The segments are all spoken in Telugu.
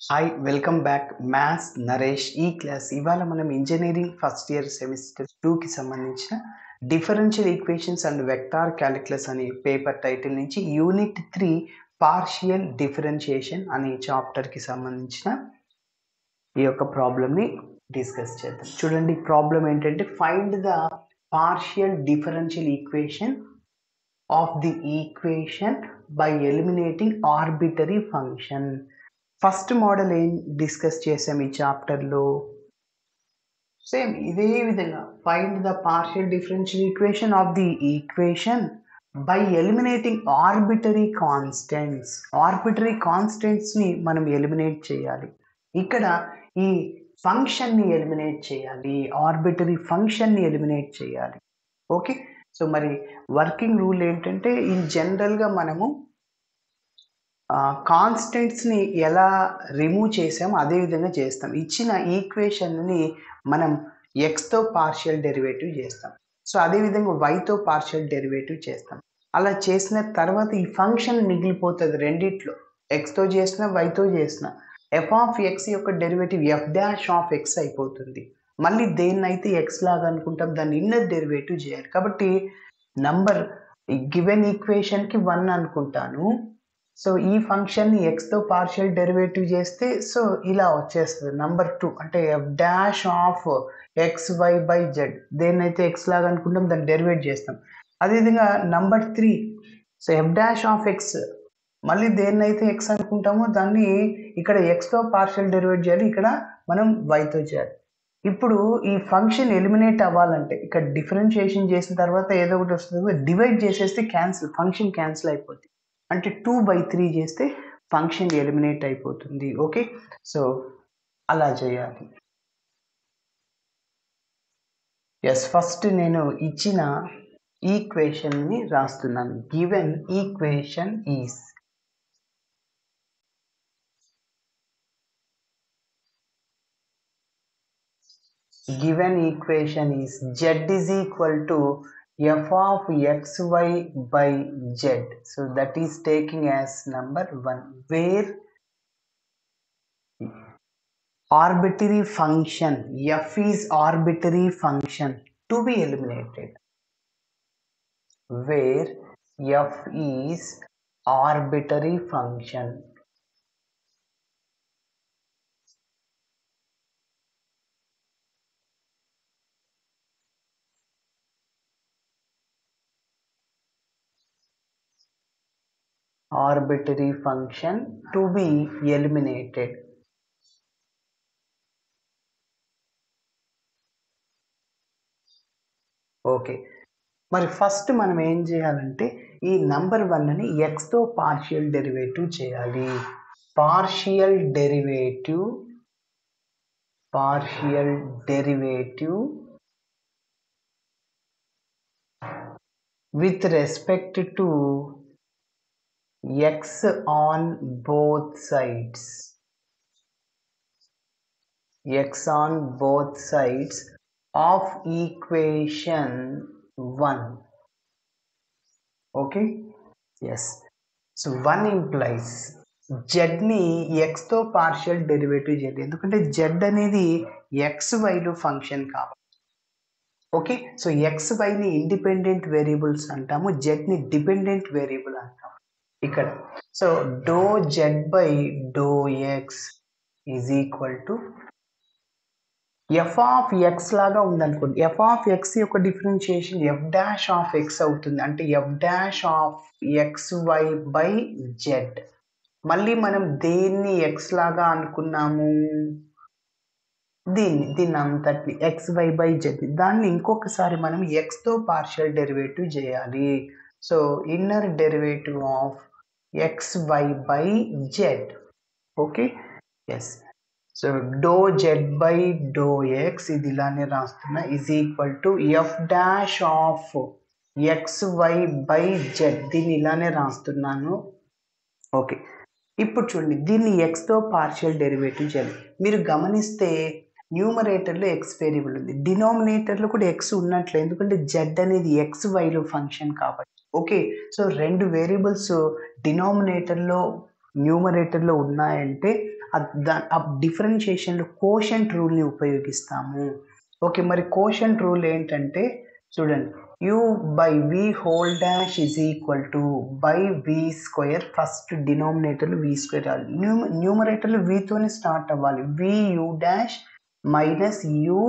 Hi welcome back maths Naresh ఈ క్లాస్ ఇవాళ మనం ఇంజనీరింగ్ ఫస్ట్ ఇయర్ సెమిస్టర్ 2కి సంబంధించిన differential equations and vector calculus అనే పేపర్ టైటిల్ నుంచి యూనిట్ 3 పార్షియల్ డిఫరెన్షియేషన్ అనే చాప్టర్కి సంబంధించిన ఈ యొక్క ప్రాబ్లమ్ని డిస్కస్ చేద్దాం. చూడండి, ప్రాబ్లం ఏంటంటే find the partial differential equation of the equation by eliminating arbitrary function. First model ఏం డిస్కస్ చేసాం ఈ చాప్టర్లో? సేమ్ ఇదే విధంగా find the partial differential equation of the equation by eliminating arbitrary constants. Arbitrary కాన్స్టెంట్స్ని మనం ఎలిమినేట్ చేయాలి. ఇక్కడ ఈ ఫంక్షన్ని ఎలిమినేట్ చేయాలి, ఆర్బిటరీ ఫంక్షన్ని ఎలిమినేట్ చేయాలి. ఓకే, సో మరి వర్కింగ్ రూల్ ఏంటంటే ఇన్ జనరల్గా మనము కాన్స్టెంట్స్ని ఎలా రిమూవ్ చేసామో అదే విధంగా చేస్తాం. ఇచ్చిన ఈక్వేషన్ని మనం ఎక్స్తో పార్షియల్ డెరివేటివ్ చేస్తాం, సో అదేవిధంగా వైతో పార్షియల్ డెరివేటివ్ చేస్తాం. అలా చేసిన తర్వాత ఈ ఫంక్షన్ మిగిలిపోతుంది రెండిట్లో, ఎక్స్తో చేసిన వైతో చేసిన. ఎఫ్ ఆఫ్ ఎక్స్ యొక్క derivative F dash of X అయిపోతుంది. మళ్ళీ దేన్నైతే ఎక్స్ లాగా అనుకుంటాం దాన్ని ఇన్నర్ డెరివేటివ్ చేయాలి. కాబట్టి నంబర్ గివెన్ ఈక్వేషన్కి 1 అనుకుంటాను. సో ఈ ఫంక్షన్ని ఎక్స్తో పార్షియల్ డెరివేటివ్ చేస్తే సో ఇలా వచ్చేస్తుంది నంబర్ 2, అంటే F dash of X why by Z. దేన్నైతే ఎక్స్ లాగా అనుకుంటాం దాన్ని డెరివేట్ చేస్తాం. అదేవిధంగా number 3, so F dash of X, మళ్ళీ దేన్నైతే ఎక్స్ అనుకుంటామో దాన్ని ఇక్కడ ఎక్స్తో పార్షియల్ డెరివేట్ చేయాలి, ఇక్కడ మనం వైతో చేయాలి. ఇప్పుడు ఈ ఫంక్షన్ ఎలిమినేట్ అవ్వాలంటే ఇక్కడ డిఫరెన్షియేషన్ చేసిన తర్వాత ఏదో ఒకటి వస్తుంది, డివైడ్ చేసేస్తే క్యాన్సిల్, ఫంక్షన్ క్యాన్సిల్ అయిపోతుంది. అంటే 2/3 చేస్తే ఫంక్షన్ ఎలిమినేట్ అయిపోతుంది. ఓకే, సో అలా చేయాలి. ఎస్, ఫస్ట్ నేను ఇచ్చిన ఈక్వేషన్ని రాస్తున్నాను. Given equation is z is equal to f of xy by z. So that is taking as number 1, where arbitrary function f is arbitrary function to be eliminated, where f is arbitrary function. Arbitrary function to be eliminated. Okay, మరి ఫస్ట్ మనం ఏం చేయాలంటే ఈ నంబర్ 1ని ఎక్స్తో పార్షియల్ డెరివేటివ్ చేయాలి. Partial derivative with respect to x on both sides. X on both sides of equation 1. Okay, yes, so 1 implies z ని x తో పార్షియల్ డెరివేటివ్ చేయాలి, ఎందుకంటే z అనేది xyలో ఫంక్షన్ కాబట్టి. ఓకే, సో xyని ఇండిపెండెంట్ వేరియబుల్స్ అంటాము, z ని డిపెండెంట్ వేరియబుల్ అంటాము ఇక్కడ. So do z by do X is equal to f of x లాగా ఉందనుకోండి, ఎఫ్ ఆఫ్ ఎక్స్ యొక్క differentiation f dash of x అవుతుంది, అంటే F dash of X why by z. మళ్ళీ మనం దేన్ని ఎక్స్ లాగా అనుకున్నాము, దీన్ని అంతటి ఎక్స్ వై బై జెడ్, దాన్ని ఇంకొకసారి మనం ఎక్స్తో పార్షియల్ డెరివేటివ్ చేయాలి. So inner derivative of X why by Z. Okay, yes, so do Z by do x ఇది ఇలానే రాస్తున్నా is equal to F dash of X why by z, దీన్ని ఇలానే రాస్తున్నాను. ఓకే, ఇప్పుడు చూడండి, దీన్ని ఎక్స్తో పార్షియల్ డెరివేటివ్ చేయాలి. మీరు గమనిస్తే న్యూమరేటర్లో ఎక్స్ వేరియబుల్ ఉంది, డినామినేటర్లో కూడా ఎక్స్ ఉన్నట్లే, ఎందుకంటే జెడ్ అనేది ఎక్స్ వైలో ఫంక్షన్ కాబట్టి. ఓకే, సో రెండు వేరియబుల్స్ డినామినేటర్లో న్యూమరేటర్లో ఉన్నాయంటే ఆ డిఫరెన్షియేషన్లో కోషంట్ రూల్ని ఉపయోగిస్తాము. ఓకే, మరి కోషంట్ రూల్ ఏంటంటే చూడండి, u by v whole dash is equal to by v square. First డినామినేటర్లు v స్క్వేర్ రావాలి, న్యూమరేటర్లు v తోనే స్టార్ట్ అవ్వాలి. vu dash minus u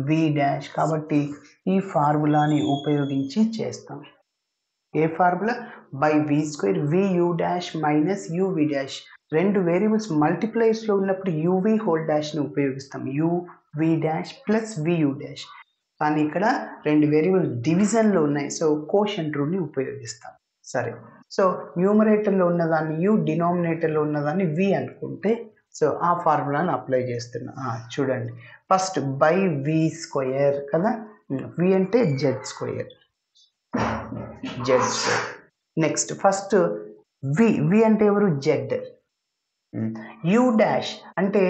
v dash. కాబట్టి ఈ ఫార్ములాని ఉపయోగించి చేస్తాం. ఏ formula? By v square vu dash minus uv dash. రెండు వేరియబుల్స్ మల్టిప్లైస్లో ఉన్నప్పుడు uv హోల్ డాష్ని ఉపయోగిస్తాం, uv dash plus vu dash. కానీ ఇక్కడ రెండు వేరియబుల్ డివిజన్లో ఉన్నాయి, సో కోషంట్ రూల్ని ఉపయోగిస్తాం. సరే, సో న్యూమరేటర్లో ఉన్నదాన్ని u, డినామినేటర్లో ఉన్నదాన్ని v అనుకుంటే సో ఆ ఫార్ములాని అప్లై చేస్తున్నా. చూడండి, ఫస్ట్ బై v స్క్వేర్ కదా, v అంటే z square, z square. Next first v అంటే ఎవరు? z. u డాష్ అంటే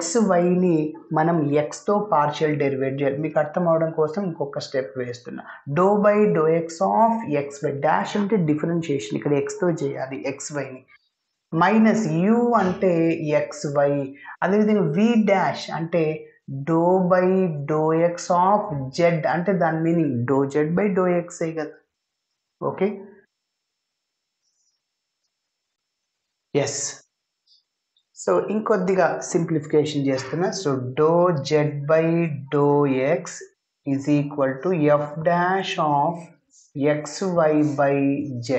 xyని మనం xతో పార్షియల్ డెరివేట్ చేయాలి. మీకు అర్థం అవడం కోసం ఇంకొక స్టెప్ వేస్తున్నా. Do by do X of xy. Dash అంటే డిఫరెన్షియేషన్, ఇక్కడ xతో చేయాలి xyని. మైనస్ u అంటే xy. అదేవిధంగా v డాష్ అంటే do by do X of z, అంటే దాని meaning do z by do ఎక్సే కదా. Okay, yes. సో ఇంకొద్దిగా సింప్లిఫికేషన్ చేస్తున్నా. So do z by do X is equal to F dash of xy by z.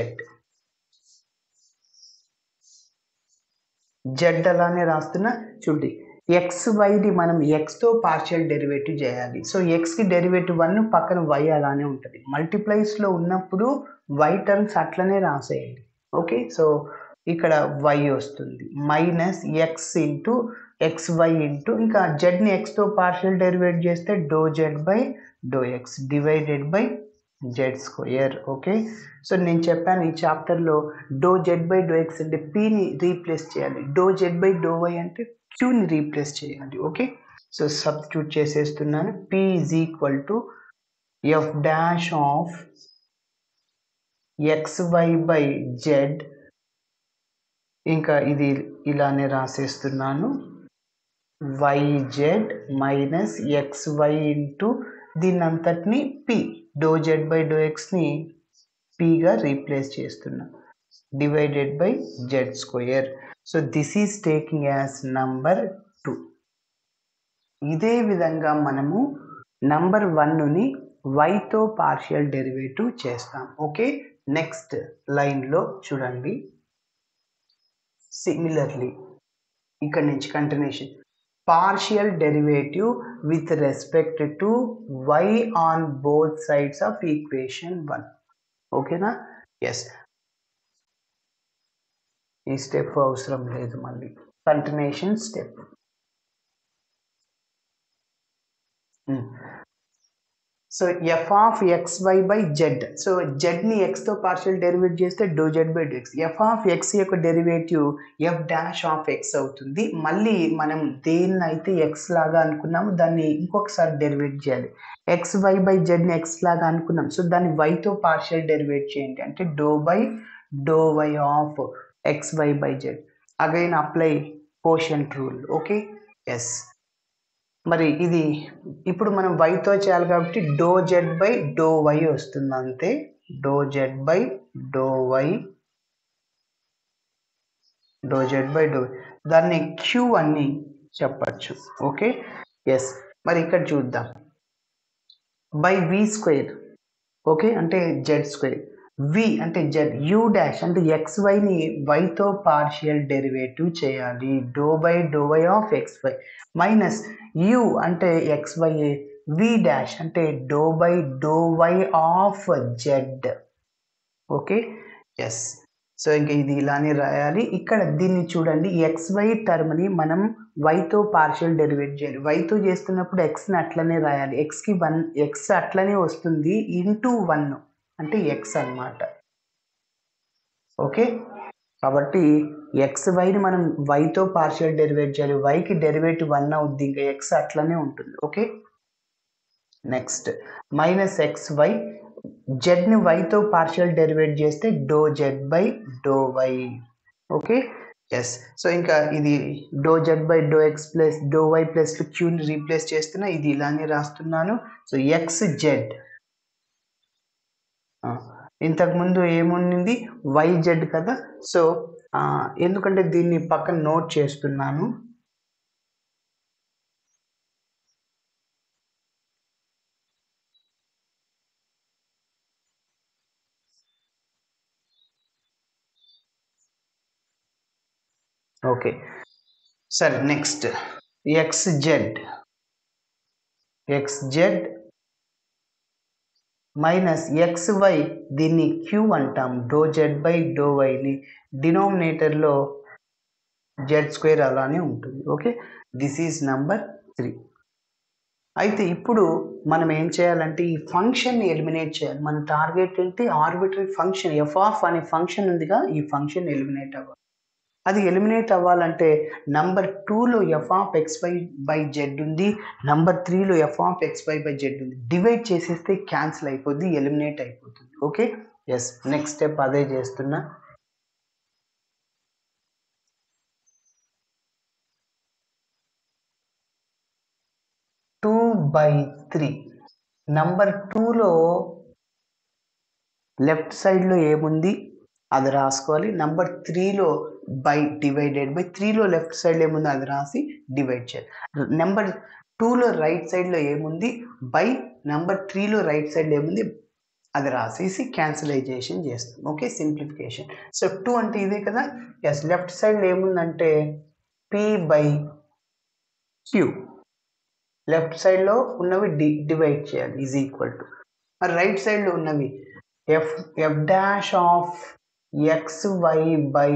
z అలానే రాస్తున్నా. చూడండి, xyని మనం xతో పార్షియల్ డెరివేటివ్ చేయాలి. సో xకి డెరివేటివ్ 1, పక్కన y అలానే ఉంటుంది. మల్టిప్లైస్లో ఉన్నప్పుడు y టర్మ్స్ అట్లనే రాసేయండి. ఓకే, సో ఇక్కడ y వస్తుంది minus x into xy into ఇంకా జెడ్ని xతో పార్షియల్ డెరివేట్ చేస్తే do z by do x divided by z square. Okay, so నేను చెప్పాను ఈ చాప్టర్లో do z by do x అంటే pని రీప్లేస్ చేయాలి, do z by do y అంటే qని రీప్లేస్ చేయాలి. ఓకే, సో సబ్స్టిట్యూట్ చేసేస్తున్నాను. p is equal to F dash of xy by z, ఇంకా ఇది ఇలానే రాసేస్తున్నాను, yz మైనస్ xy ఇంటూ దీన్ని అంతటిని p, do z by do ఎక్స్ని pగా రీప్లేస్ చేస్తున్నా, divided by z square. So this is taking as number 2. ఇదే విధంగా మనము నంబర్ 1ని yతో పార్షియల్ డెరివేటివ్ చేస్తాం. ఓకే, నెక్స్ట్ లైన్లో చూడండి. సిమిలర్లీ ఇక్కడ నుంచి continuation, partial derivative with respect to y on both sides of equation 1. ఓకేనా? ఎస్, ఈ స్టెప్ అవసరం లేదు, మళ్ళీ continuation step. So F of xy by z. So జెడ్ని xతో పార్షియల్ డెరివేట్ చేస్తే do z by do X. F of x యొక్క derivative F dash of x అవుతుంది. మళ్ళీ మనం దేన్ని అయితే x లాగా అనుకున్నాము దాన్ని ఇంకొకసారి డెరివేట్ చేయాలి. xy బై జెడ్ని x లాగా అనుకున్నాం, సో దాన్ని yతో పార్షియల్ డెరివేట్ చేయండి, అంటే do by do y of xy by z. Again apply quotient rule. Okay, yes. మరి ఇది ఇప్పుడు మనం yతో చేయాలి కాబట్టి do z by do y వస్తుంది అంతే, do z by do y, do z by do, దాన్ని q అని చెప్పచ్చు. Okay, yes. మరి ఇక్కడ చూద్దాం, బై v స్క్వేర్. ఓకే, అంటే z స్క్వేర్, v అంటే z, u డాష్ అంటే xyని yతో పార్షియల్ డెరివేటివ్ చేయాలి, do by do y of xy minus u అంటే xy, v డాష్ అంటే do by do y of z. Okay, yes. So ఇంకా ఇది ఇలానే రాయాలి. ఇక్కడ దీన్ని చూడండి, xy టర్మ్ని మనం yతో పార్షియల్ డెరివేట్ చేయాలి. yతో చేస్తున్నప్పుడు xని అట్లనే రాయాలి, xకి 1, x అట్లనే వస్తుంది ఇంటూ 1 అంటే x అన్నమాట. ఓకే, కాబట్టి xyని మనం yతో పార్షియల్ డెరివేట్ చేయాలి, yకి డెరివేటివ్ 1 అవుద్ది, ఇంకా x అట్లనే ఉంటుంది. ఓకే, నెక్స్ట్ మైనస్ xy, జెడ్ని yతో పార్షియల్ డెరివేట్ చేస్తే do z by do y. Okay, yes. So ఇంకా ఇది do Z by do X plus do Y plus క్యూని రీప్లేస్ చేస్తున్నా, ఇది ఇలానే రాస్తున్నాను. సో ఎక్స్ జెడ్, ఇంతకుముందు ఏముంది వై జెడ్ కదా. సో ఎందుకంటే దీన్ని పక్కన నోట్ చేస్తున్నాను. ఓకే సరే, next X Z minus X Y, దీన్ని క్యూ అంటాం. డో జెడ్ బై డో వైని డినోమినేటర్లో జెడ్ స్క్వేర్ అలానే ఉంటుంది. Okay, this is number 3. అయితే ఇప్పుడు మనం ఏం చేయాలంటే ఈ ఫంక్షన్ని ఎలిమినేట్ చేయాలి. మన టార్గెట్ ఏంటి? ఆర్బిటరీ ఫంక్షన్ ఎఫ్ ఆఫ్ అనే ఫంక్షన్ ఉందిగా, ఈ ఫంక్షన్ ఎలిమినేట్ అవ్వాలి. అది ఎలిమినేట్ అవ్వాలంటే నంబర్ 2లో F of X why by Z ఉంది, నంబర్ 3లో F of X why by Z ఉంది. డివైడ్ చేసేస్తే క్యాన్సిల్ అయిపోద్ది, ఎలిమినేట్ అయిపోతుంది. Okay, yes. నెక్స్ట్ స్టెప్ అదే చేస్తున్నా. టూ బై 3 నంబర్ 2లో లెఫ్ట్ సైడ్లో ఏముంది అది రాసుకోవాలి. నంబర్ 3లో బై డివైడెడ్ బై 3లో లెఫ్ట్ సైడ్ ఏముంది అది రాసి డివైడ్ చేయాలి. నెంబర్ 2లో రైట్ సైడ్లో ఏముంది బై నెంబర్ 3లో రైట్ సైడ్ ఏముంది అది రాసేసి క్యాన్సిలైజేషన్ చేస్తాం. Okay, simplification. సో 2 అంటే ఇదే కదా. ఎస్, లెఫ్ట్ సైడ్ ఏముందంటే పి బై క్యూ, లెఫ్ట్ సైడ్లో ఉన్నవి డివైడ్ చేయాలి, ఈజ్ ఈక్వల్ టు. మరి రైట్ సైడ్లో ఉన్నవి F dash of X why by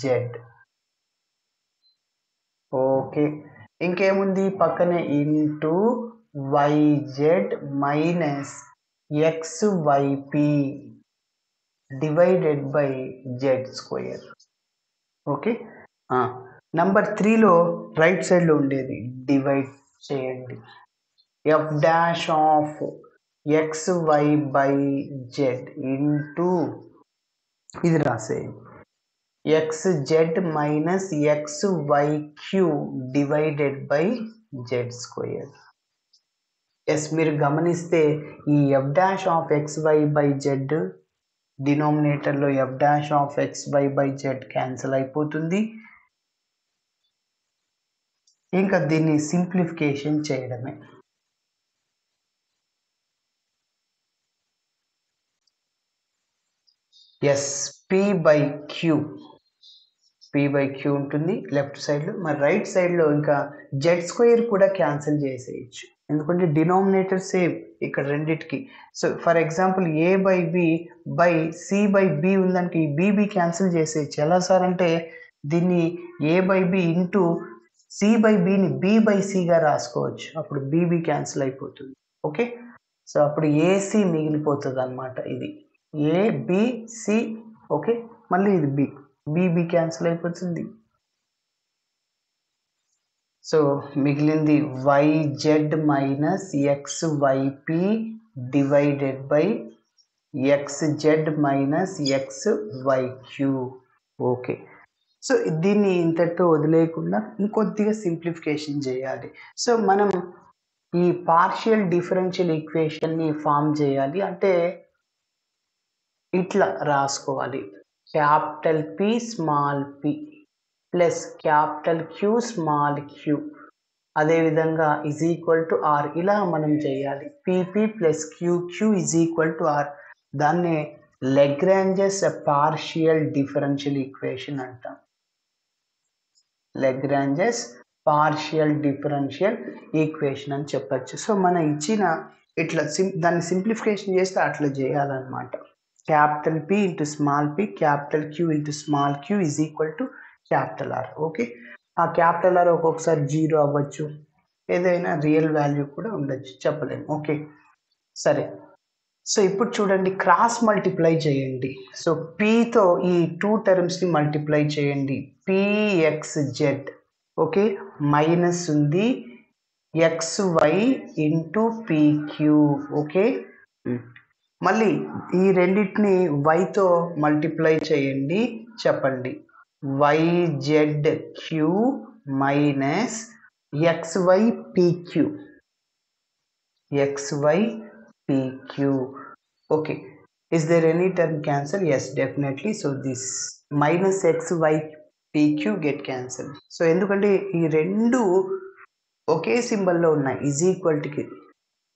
Z. Okay, ఇంకేముంది పక్కనే into Y Z minus X Y P divided by Z square. Okay, number 3లో రైట్ సైడ్లో ఉండేది డివైడ్ చేయండి. F dash of X why by Z into ఇది రాసేయండి X Z minus X Y Q divided by Z square. Yes, మీరు గమనిస్తే ఈ F dash of X why by Z డినోమినేటర్లో F dash of X why by Z cancel అయిపోతుంది. ఇంకా దీన్ని సింప్లిఫికేషన్ చేయడమే. ఎస్, పి బై క్యూ ఉంటుంది లెఫ్ట్ సైడ్లో. మరి రైట్ సైడ్లో ఇంకా జెడ్ స్క్వేర్ కూడా క్యాన్సిల్ చేసేయచ్చు, ఎందుకంటే డినోమినేటర్ సేమ్ ఇక్కడ రెండిటికి. So for example A by B by C by B ఉందంటే ఈ బీబీ క్యాన్సిల్ చేసేయచ్చు. ఎలా సార్ అంటే దీన్ని A by B into C by బిని బి బై సిగా రాసుకోవచ్చు, అప్పుడు బీబీ క్యాన్సిల్ అయిపోతుంది. ఓకే, సో అప్పుడు ఏసి మిగిలిపోతుంది అనమాట. ఇది ఏబిసి. ఓకే, మళ్ళీ ఇది బీబీ క్యాన్సిల్ అయిపోతుంది. సో మిగిలింది Y Z minus X Y P divided by X Z minus X Y Q. Okay, so దీన్ని ఇంతటితో వదిలేయకుండా ఇంకొద్దిగా సింప్లిఫికేషన్ చేయాలి. సో మనం ఈ పార్షియల్ డిఫరెన్షియల్ ఈక్వేషన్ని ఫామ్ చేయాలి అంటే ఇట్లా రాసుకోవాలి. Capital P small p plus capital Q small q, అదేవిధంగా ఈజ్ ఈక్వల్ టు ఆర్. ఇలా మనం చేయాలి. P P plus Q Q is equal to R. దాన్నే లెగ్రాంజెస్ పార్షియల్ డిఫరెన్షియల్ ఈక్వేషన్ అంటాం. లెగ్రాంజెస్ పార్షియల్ డిఫరెన్షియల్ ఈక్వేషన్ అని చెప్పచ్చు. సో మనం ఇచ్చిన ఇట్లా దాన్ని సింప్లిఫికేషన్ చేస్తే అట్లా చేయాలన్నమాట. Capital P into small p, capital Q into small q is equal to capital R. Okay, ఆ క్యాపిటల్ ఆర్ ఒక్కొక్కసారి 0 అవ్వచ్చు, ఏదైనా రియల్ వాల్యూ కూడా ఉండొచ్చు, చెప్పలేము. ఓకే సరే, సో ఇప్పుడు చూడండి క్రాస్ మల్టిప్లై చేయండి. సో పితో ఈ 2 టర్మ్స్ని మల్టిప్లై చేయండి. పిఎక్స్ జెడ్, ఓకే, మైనస్ ఉంది X Y into P Q. Okay, మళ్ళీ ఈ రెండింటిని వైతో మల్టిప్లై చేయండి, చెప్పండి. YZQ మైనస్ XYPQ. XYPQ. Okay. Is there any term cancel? Yes, definitely. So this minus XYPQ get cancelled. So ఎందుకంటే ఈ రెండు ఒకే సింబల్లో ఉన్నాయి, ఈజ్ ఈక్వల్టీకి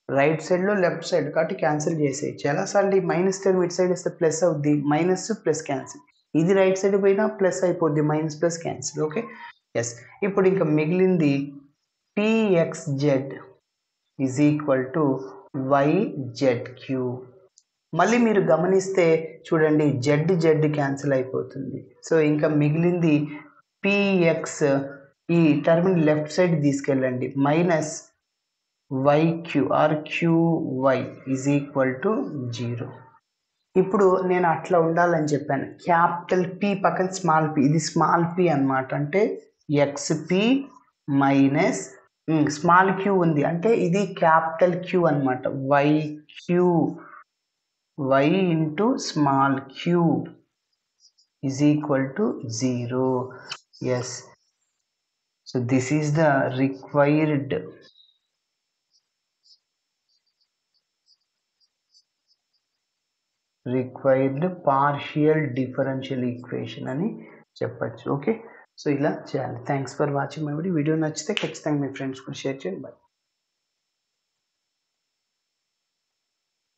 రైట్ సైడ్లో లెఫ్ట్ సైడ్, కాబట్టి క్యాన్సిల్ చేసేయచ్చు. ఎలాసార్లు ఈ మైనస్ టర్మ్ ఇటు సైడ్ వస్తే ప్లస్ అవుద్ది, మైనస్ ప్లస్ క్యాన్సిల్. ఇది రైట్ సైడ్ పోయినా ప్లస్ అయిపోద్ది, minus plus cancel. Okay, yes. ఇప్పుడు ఇంకా మిగిలింది PXZ is equal to YZQ. మళ్ళీ మీరు గమనిస్తే చూడండి, జెడ్ క్యాన్సిల్ అయిపోతుంది. సో ఇంకా మిగిలింది PX, ఈ టర్మ్ని లెఫ్ట్ సైడ్ తీసుకెళ్ళండి, minus YQ or QY is equal to 0. ఇప్పుడు నేను అట్లా ఉండాలని చెప్పాను. క్యాపిటల్ P పక్కన స్మాల్ p, ఇది స్మాల్ p అనమాట. అంటే XP మైనస్ స్మాల్ q ఉంది, అంటే ఇది క్యాపిటల్ Q అనమాట. Y into small q is equal to 0. Yes. So this is the required partial differential equation అని చెప్పచ్చు. ఓకే, సో ఇలా చేయాలి. Thanks for watching my video. Video నచ్చితే ఖచ్చితంగా మీ ఫ్రెండ్స్ కూడా షేర్ చేయండి. బాయ్.